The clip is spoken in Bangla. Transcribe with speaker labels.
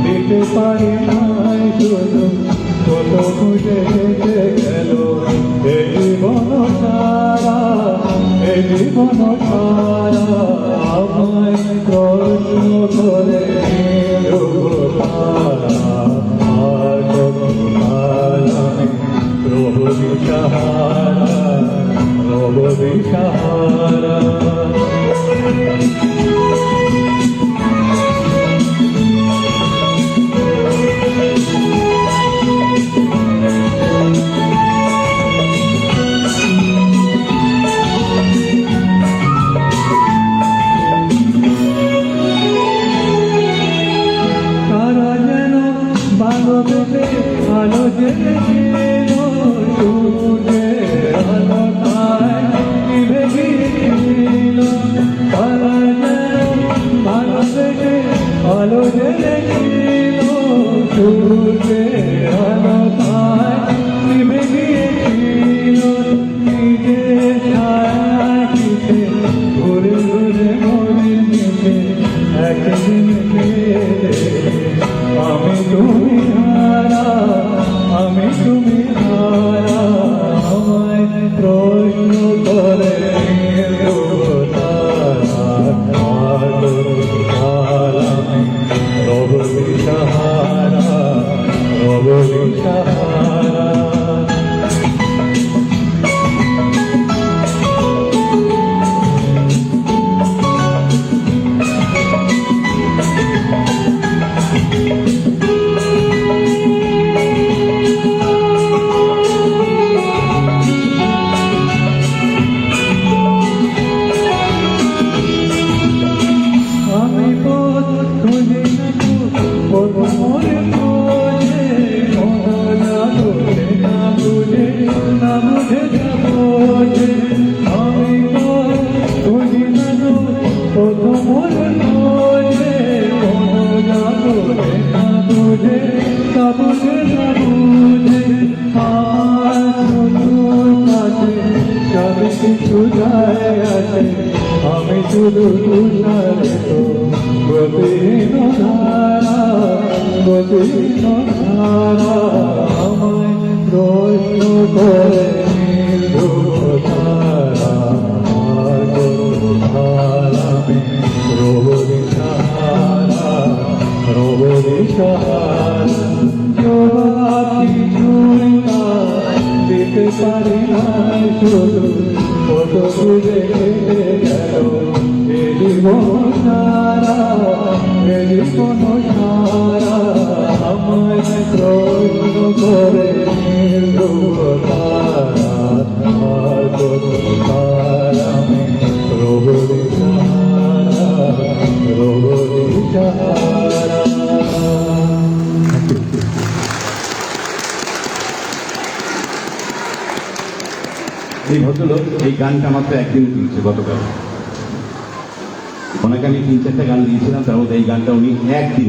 Speaker 1: দিতে পারি নাই শুধু কত খুঁজে হেঁটে গেল এই জীবন সারা আমায় প্রশ্ন করে প্রভু বিহারা আলো জেগেছিল সূর্যে আলো তাই নিভে গিয়েছিল ভালো জেগে আলো জেগেছিল সূর্যে আলো তাই নিভে গিয়েছিল নিজের ছায়াটিতে ঘুরে ঘুরে মনে মিশে একদিন আমি তুমি হারা আমায় প্রশ্ন করে রব বিহারা আমি শুধু তুষারে তো গতিহীন ধারা আমায় প্রশ্ন করে দিতে পারি নাই শুধু কত খুঁজে হেঁটে গেল এই জীবন সারা আমায় প্রশ্ন করে
Speaker 2: এই ভদ্রলোক এই গানটা মাত্র একদিন দিয়েছে গতকাল। ওনাকে আমি 3-4টা গান দিয়েছিলাম, তার মধ্যে এই গানটা উনি একদিন